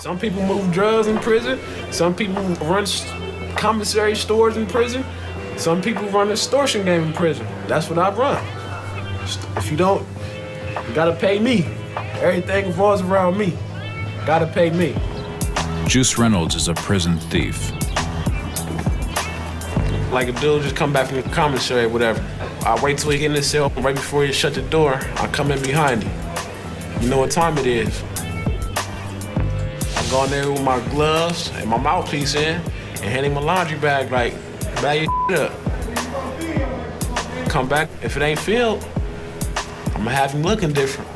Some people move drugs in prison. Some people run commissary stores in prison. Some people run an extortion game in prison. That's what I run. If you don't, you gotta pay me. Everything revolves around me. Gotta pay me. Juice Reynolds is a prison thief. Like a dude just come back from the commissary or whatever. I wait till he get in the cell right before he shut the door. I come in behind him. You know what time it is. I go in there with my gloves and my mouthpiece in and hand him a laundry bag like, bag your up. Come back, if it ain't filled, I'm gonna have him looking different.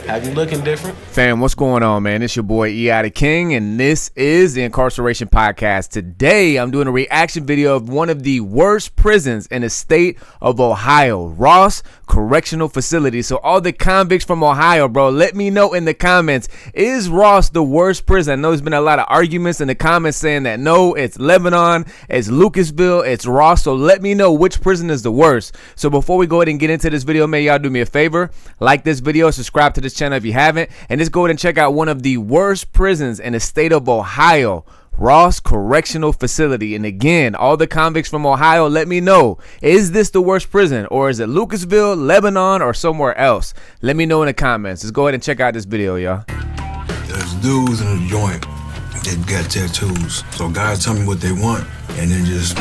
Have you looking different? Fam, what's going on, man? It's your boy E.I. the King, and this is the Incarceration Podcast. Today, I'm doing a reaction video of one of the worst prisons in the state of Ohio, Ross Correctional Facility. So all the convicts from Ohio, bro, let me know in the comments, is Ross the worst prison? I know there's been a lot of arguments in the comments saying that no, it's Lebanon, it's Lucasville, it's Ross. So let me know which prison is the worst. So before we go ahead and get into this video, man, y'all do me a favor, like this video, subscribe to this channel if you haven't, and just go ahead and check out one of the worst prisons in the state of Ohio, Ross Correctional Facility. And again, all the convicts from Ohio, let me know, is this the worst prison, or is it Lucasville, Lebanon, or somewhere else? Let me know in the comments. Just go ahead and check out this video, y'all. There's dudes in the joint that got tattoos, so guys tell me what they want and then just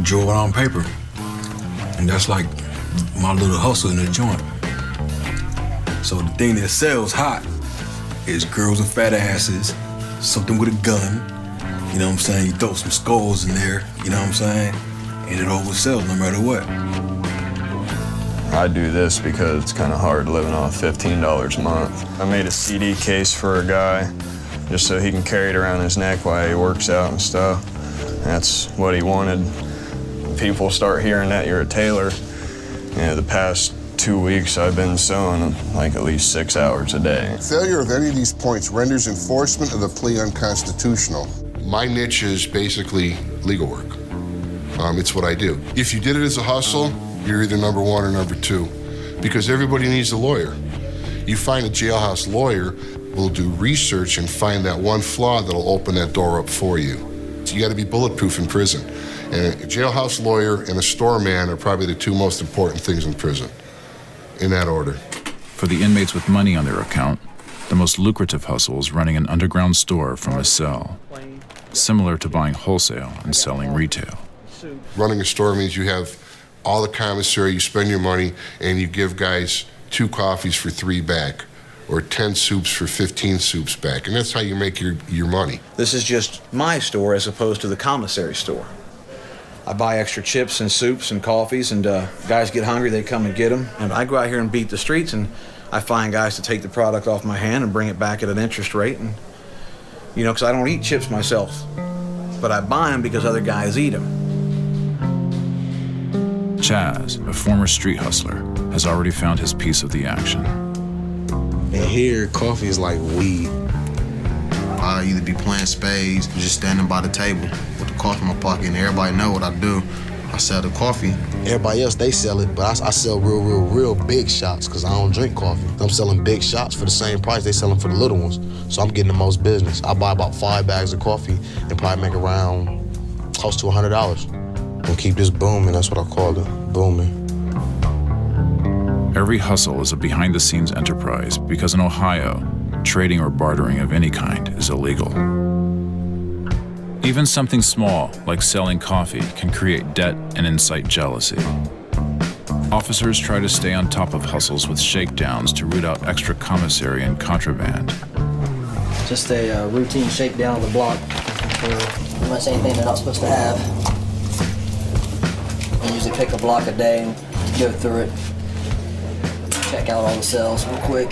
draw it on paper, and that's like my little hustle in the joint. So the thing that sells hot is girls with fat asses, something with a gun, you know what I'm saying? You throw some skulls in there, you know what I'm saying? And it oversells no matter what. I do this because it's kind of hard living off $15 a month. I made a CD case for a guy just so he can carry it around his neck while he works out and stuff. That's what he wanted. People start hearing that you're a tailor. You know, the past 2 weeks I've been sewing like at least 6 hours a day. Failure of any of these points renders enforcement of the plea unconstitutional. My niche is basically legal work. It's what I do. If you did it as a hustle, you're either number one or number two, because everybody needs a lawyer. You find a jailhouse lawyer will do research and find that one flaw that'll open that door up for you. So you gotta be bulletproof in prison. And a jailhouse lawyer and a store man are probably the two most important things in prison. In that order. For the inmates with money on their account, the most lucrative hustle is running an underground store from a cell, similar to buying wholesale and selling retail. Running a store means you have all the commissary, you spend your money, and you give guys 2 coffees for 3 back, or 10 soups for 15 soups back, and that's how you make your money. This is just my store as opposed to the commissary store. I buy extra chips and soups and coffees, and guys get hungry, they come and get them. And I go out here and beat the streets, and I find guys to take the product off my hand and bring it back at an interest rate. And, you know, because I don't eat chips myself, but I buy them because other guys eat them. Chaz, a former street hustler, has already found his piece of the action. And here, coffee is like weed. I either be playing spades or just standing by the table with the coffee in my pocket, and everybody know what I do. I sell the coffee. Everybody else, they sell it, but I sell real big shots because I don't drink coffee. I'm selling big shots for the same price they selling for the little ones. So I'm getting the most business. I buy about 5 bags of coffee and probably make around close to $100. And keep this booming, that's what I call it, booming. Every hustle is a behind-the-scenes enterprise because in Ohio, trading or bartering of any kind is illegal. Even something small, like selling coffee, can create debt and incite jealousy. Officers try to stay on top of hustles with shakedowns to root out extra commissary and contraband. Just a routine shakedown of the block for pretty much anything they're not supposed to have. I usually pick a block a day and go through it, check out all the cells real quick.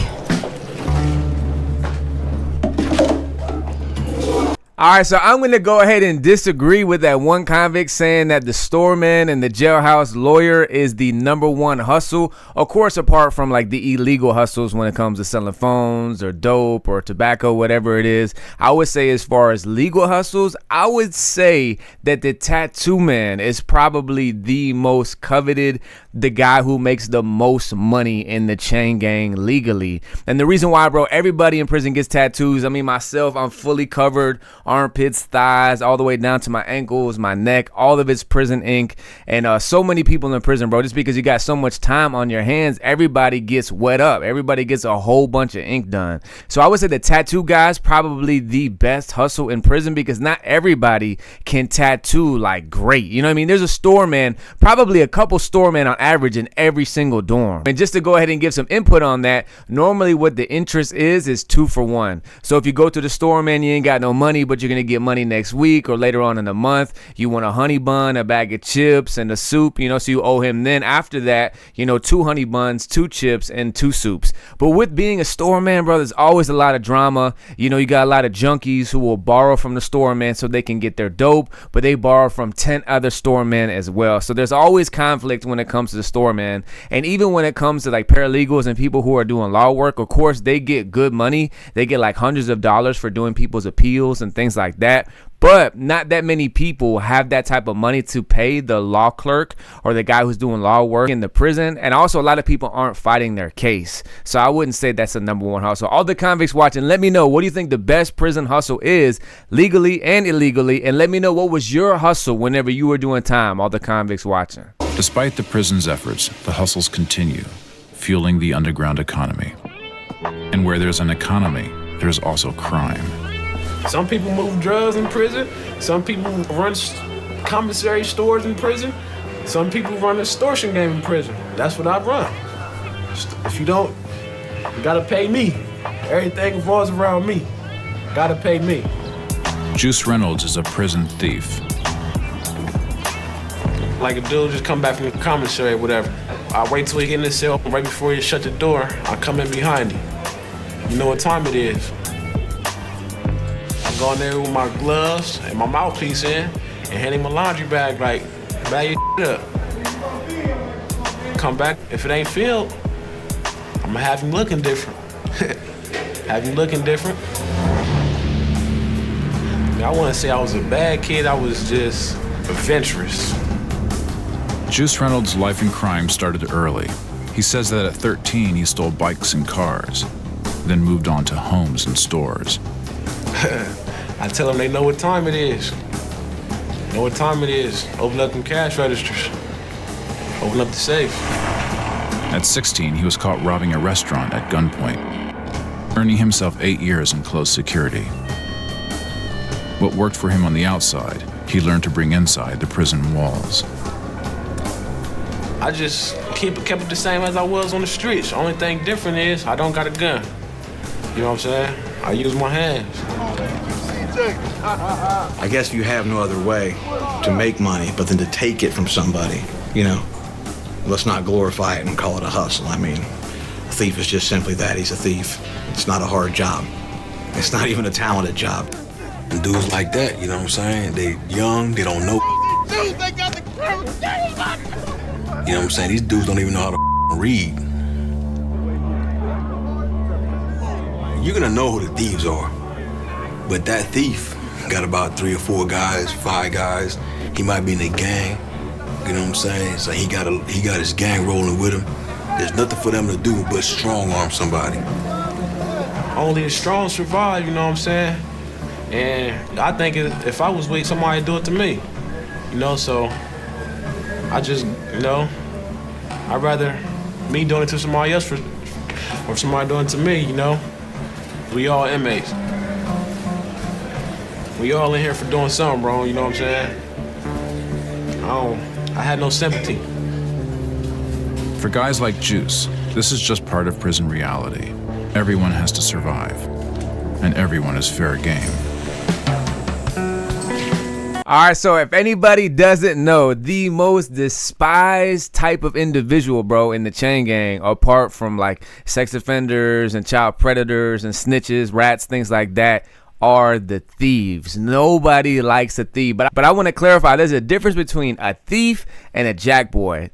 All right, so I'm going to go ahead and disagree with that one convict saying that the storeman and the jailhouse lawyer is the #1 hustle. Of course, apart from like the illegal hustles when it comes to selling phones or dope or tobacco, whatever it is. I would say as far as legal hustles, I would say that the tattoo man is probably the most coveted, the guy who makes the most money in the chain gang legally. And the reason why, bro, everybody in prison gets tattoos. I mean, myself, I'm fully covered. Armpits, thighs, all the way down to my ankles, my neck, all of it's prison ink. And so many people in prison, bro, just because you got so much time on your hands, everybody gets wet up. Everybody gets a whole bunch of ink done. So I would say the tattoo guy's probably the best hustle in prison because not everybody can tattoo like great. You know what I mean? There's a storeman, probably a couple storemen on average in every single dorm. And just to go ahead and give some input on that, normally what the interest is 2 for 1. So if you go to the storeman, you ain't got no money, but you're gonna get money next week or later on in the month. You want a honey bun, a bag of chips, and a soup, you know, so you owe him. Then after that, you know, 2 honey buns, 2 chips, and 2 soups. But with being a storeman, bro, there's always a lot of drama. You know, you got a lot of junkies who will borrow from the storeman so they can get their dope, but they borrow from 10 other storemen as well. So there's always conflict when it comes to the storeman. And even when it comes to like paralegals and people who are doing law work, of course, they get good money. They get like hundreds of dollars for doing people's appeals and things like that. But not that many people have that type of money to pay the law clerk or the guy who's doing law work in the prison. And also a lot of people aren't fighting their case. So I wouldn't say that's the #1 hustle. All the convicts watching, let me know, what do you think the best prison hustle is legally and illegally? And let me know what was your hustle whenever you were doing time, all the convicts watching. Despite the prison's efforts, the hustles continue, fueling the underground economy. And where there's an economy, there's also crime. Some people move drugs in prison. Some people run commissary stores in prison. Some people run an extortion game in prison. That's what I run. If you don't, you gotta pay me. Everything revolves around me. Gotta pay me. Juice Reynolds is a prison thief. Like a dude just come back from the commissary or whatever. I wait till he get in the cell. Right before he shut the door, I come in behind him. You know what time it is. I go in there with my gloves and my mouthpiece in and hand him a laundry bag like, bag your up. Come back, if it ain't filled, I'm gonna have him looking different. Have him looking different. I wouldn't say I was a bad kid, I was just adventurous. Juice Reynolds' life in crime started early. He says that at 13 he stole bikes and cars, then moved on to homes and stores. I tell them they know what time it is. Know what time it is. Open up them cash registers. Open up the safe. At 16, he was caught robbing a restaurant at gunpoint, earning himself 8 years in close security. What worked for him on the outside, he learned to bring inside the prison walls. I just kept it the same as I was on the streets. Only thing different is I don't got a gun. You know what I'm saying? I use my hands. I guess you have no other way to make money but than to take it from somebody, you know. Let's not glorify it and call it a hustle. I mean, a thief is just simply that. He's a thief. It's not a hard job. It's not even a talented job. And dudes like that, you know what I'm saying? They young, they don't know. Dude, they got the You know what I'm saying? These dudes don't even know how to read. You're gonna know who the thieves are. But that thief got about 3 or 4 guys, 5 guys. He might be in a gang. You know what I'm saying? So he got his gang rolling with him. There's nothing for them to do but strong arm somebody. Only the strong survive, you know what I'm saying? And I think if I was weak, somebody'd do it to me. You know, so I just, you know, I'd rather me doing it to somebody else or somebody doing it to me, you know? We all inmates. We all in here for doing something wrong, you know what I'm saying? I had no sympathy. For guys like Juice, this is just part of prison reality. Everyone has to survive, and everyone is fair game. All right, so if anybody doesn't know, the most despised type of individual, bro, in the chain gang, apart from like sex offenders and child predators and snitches, rats, things like that, are the thieves. Nobody likes a thief. But I want to clarify, there's a difference between a thief and a jackboy.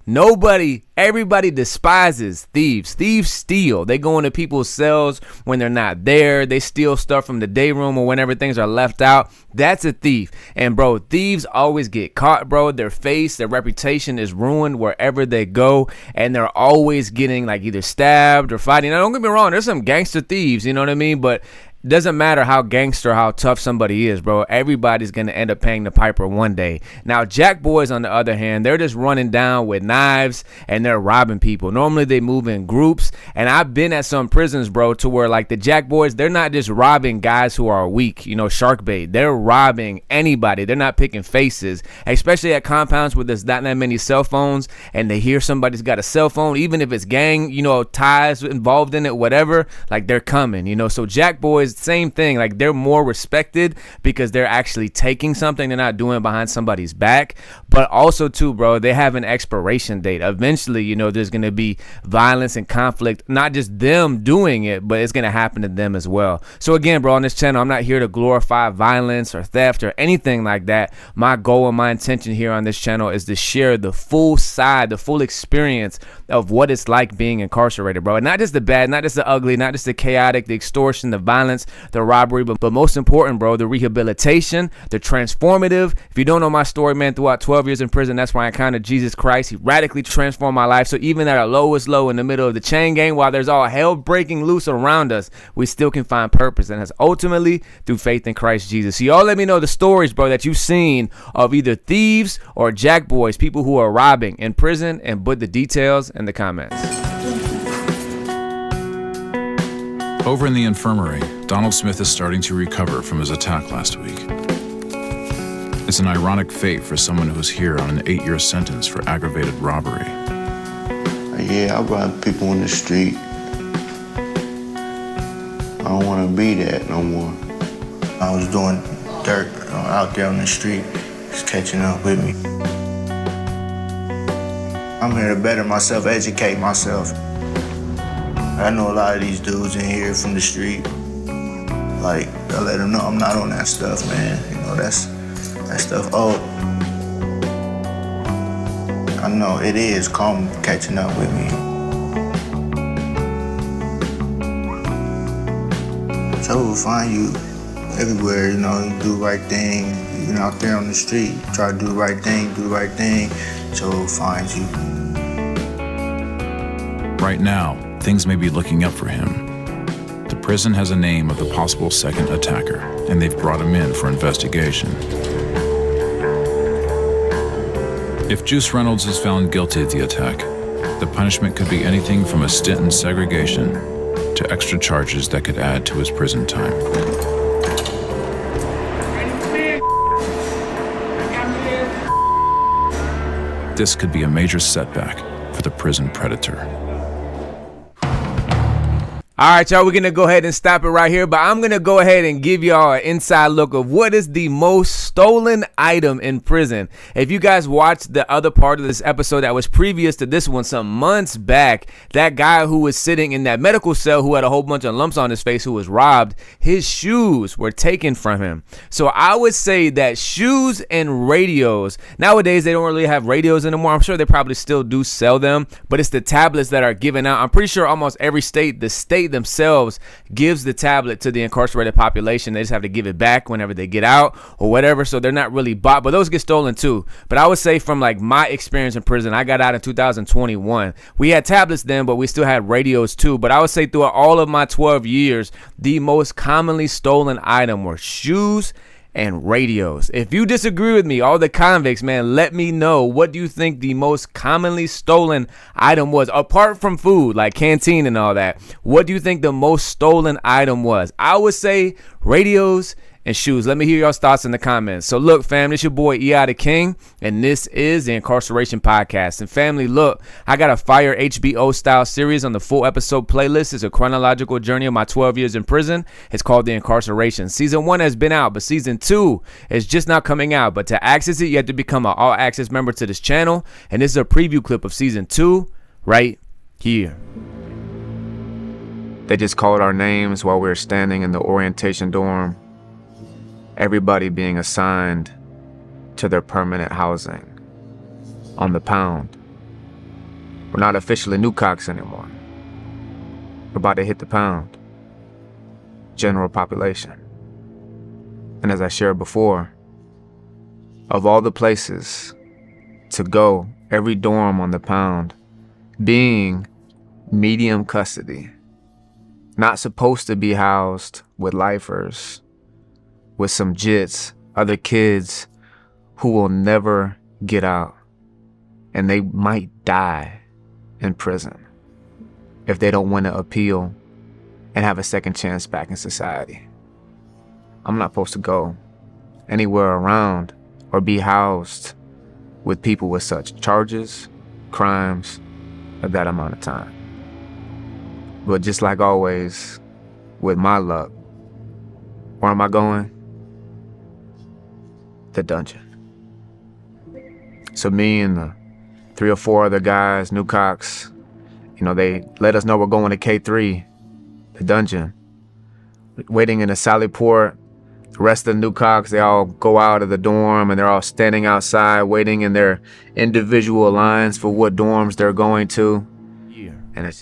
Everybody despises thieves. Thieves steal. They go into people's cells when they're not there. They steal stuff from the day room or whenever things are left out. That's a thief. And bro, thieves always get caught, bro. Their face, their reputation is ruined wherever they go. And they're always getting like either stabbed or fighting. Now, don't get me wrong, there's some gangster thieves, you know what I mean? But doesn't matter how gangster, how tough somebody is, bro. Everybody's going to end up paying the piper one day. Now, jack boys, on the other hand, they're just running down with knives and they're robbing people. Normally, they move in groups. And I've been at some prisons, bro, to where like the jack boys, they're not just robbing guys who are weak, you know, shark bait. They're robbing anybody. They're not picking faces, especially at compounds where there's not that many cell phones and they hear somebody's got a cell phone, even if it's gang, you know, ties involved in it, whatever, like they're coming, you know. So jack boys, same thing, like they're more respected because they're actually taking something. They're not doing it behind somebody's back. But also too, bro, they have an expiration date. Eventually, you know, there's going to be violence and conflict, not just them doing it, but it's going to happen to them as well. So again, bro, on this channel, I'm not here to glorify violence or theft or anything like that. My goal and my intention here on this channel is to share the full side, the full experience of what it's like being incarcerated, bro. And not just the bad, not just the ugly, not just the chaotic, the extortion, the violence, the robbery, but most important, bro, the rehabilitation, the transformative. If you don't know my story, man, throughout 12 years in prison, that's where I encountered Jesus Christ. He radically transformed my life. So even at our lowest low in the middle of the chain gang, while there's all hell breaking loose around us, we still can find purpose, and that's ultimately through faith in Christ Jesus. So y'all let me know the stories, bro, that you've seen of either thieves or jack boys, people who are robbing in prison, and put the details in the comments. Over in the infirmary, Donald Smith is starting to recover from his attack last week. It's an ironic fate for someone who's here on an 8-year sentence for aggravated robbery. Yeah, I rob people in the street. I don't want to be that no more. I was doing dirt out there on the street. It's catching up with me. I'm here to better myself, educate myself. I know a lot of these dudes in here from the street. Like, I let them know I'm not on that stuff, man. You know, that stuff old. I know it is catching up with me. So we'll find you everywhere, you know, you do the right thing. Even out there on the street, try to do the right thing, so we'll find you. Right now, things may be looking up for him. The prison has a name of the possible second attacker, and they've brought him in for investigation. If Juice Reynolds is found guilty of the attack, the punishment could be anything from a stint in segregation to extra charges that could add to his prison time. This could be a major setback for the prison predator. All right, y'all, we're going to go ahead and stop it right here, but I'm going to go ahead and give y'all an inside look of what is the most stolen item in prison. If you guys watched the other part of this episode that was previous to this one some months back, that guy who was sitting in that medical cell who had a whole bunch of lumps on his face who was robbed, his shoes were taken from him. So I would say that shoes and radios, nowadays they don't really have radios anymore. I'm sure they probably still do sell them, but it's the tablets that are given out. I'm pretty sure almost every state, the state themselves gives the tablet to the incarcerated population. They just have to give it back whenever they get out or whatever, so they're not really bought, but those get stolen too. But I would say from like my experience in prison, I got out in 2021. We had tablets then, but we still had radios too. But I would say throughout all of my 12 years, the most commonly stolen item were shoes and radios. If you disagree with me, all the convicts, man, let me know. What do you think the most commonly stolen item was? Apart from food, like canteen and all that, what do you think the most stolen item was? I would say radios and shoes. Let me hear y'all's thoughts in the comments. So look, fam, it's your boy E.I. the King, and this is the Incarceration Podcast. And family, look, I got a fire HBO style series on the full episode playlist. It's a chronological journey of my 12 years in prison. It's called The Incarceration. Season 1 has been out, but season 2 is just now coming out. But to access it, you have to become an all access member to this channel. And this is a preview clip of season 2 right here. They just called our names while we were standing in the orientation dorm. everybody being assigned to their permanent housing on the pound. We're not officially new cocks anymore. We're about to hit the pound. General population. And as I shared before, of all the places to go, every dorm on the pound being medium custody, not supposed to be housed with lifers, with some jits, other kids who will never get out, and they might die in prison if they don't want to appeal and have a second chance back in society. I'm not supposed to go anywhere around or be housed with people with such charges, crimes, at that amount of time. But just like always, with my luck, where am I going? The dungeon. So me and the 3 or 4 other guys, new cocks, they let us know we're going to K3, the dungeon. Waiting in a sally port. The rest of the new cocks, they all go out of the dorm and they're all standing outside waiting in their individual lines for what dorms they're going to.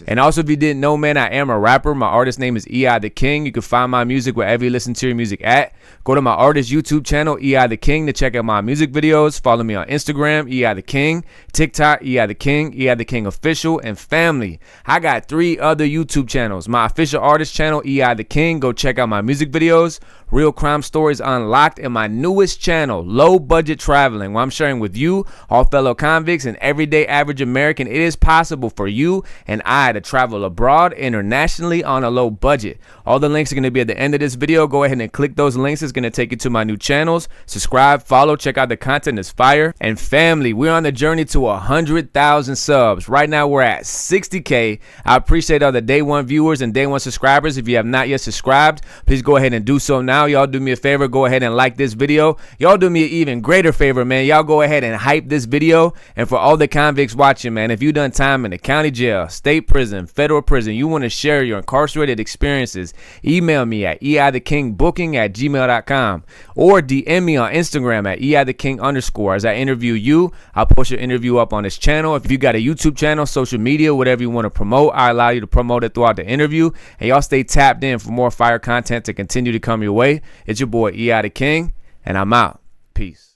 And also, if you didn't know, man, I am a rapper. My artist name is EI the King. You can find my music wherever you listen to your music at. Go to my artist YouTube channel, EI the King, to check out my music videos. Follow me on Instagram, EI the King, TikTok, EI the King Official, and family. I got 3 other YouTube channels. My official artist channel, EI the King. Go check out my music videos. Real Crime Stories Unlocked, and my newest channel, Low Budget Traveling, where I'm sharing with you, all fellow convicts and everyday average American, it is possible for you and I to travel abroad internationally on a low budget. All the links are going to be at the end of this video. Go ahead and click those links. It's going to take you to my new channels. Subscribe, follow, check out the content. It's fire. And family, we're on the journey to 100,000 subs. Right now we're at 60K. I appreciate all the day one viewers and day one subscribers. If you have not yet subscribed, please go ahead and do so now. Y'all do me a favor, go ahead and like this video. Y'all do me an even greater favor, man. Y'all go ahead and hype this video. And for all the convicts watching, man, if you done time in the county jail, state prison, federal prison, you want to share your incarcerated experiences, email me at eithekingbooking@gmail.com or DM me on Instagram at eitheking_. As I interview you, I'll post your interview up on this channel. If you got a YouTube channel, social media, whatever you want to promote, I allow you to promote it throughout the interview. And y'all stay tapped in for more fire content to continue to come your way. It's your boy EI the King, and I'm out. Peace.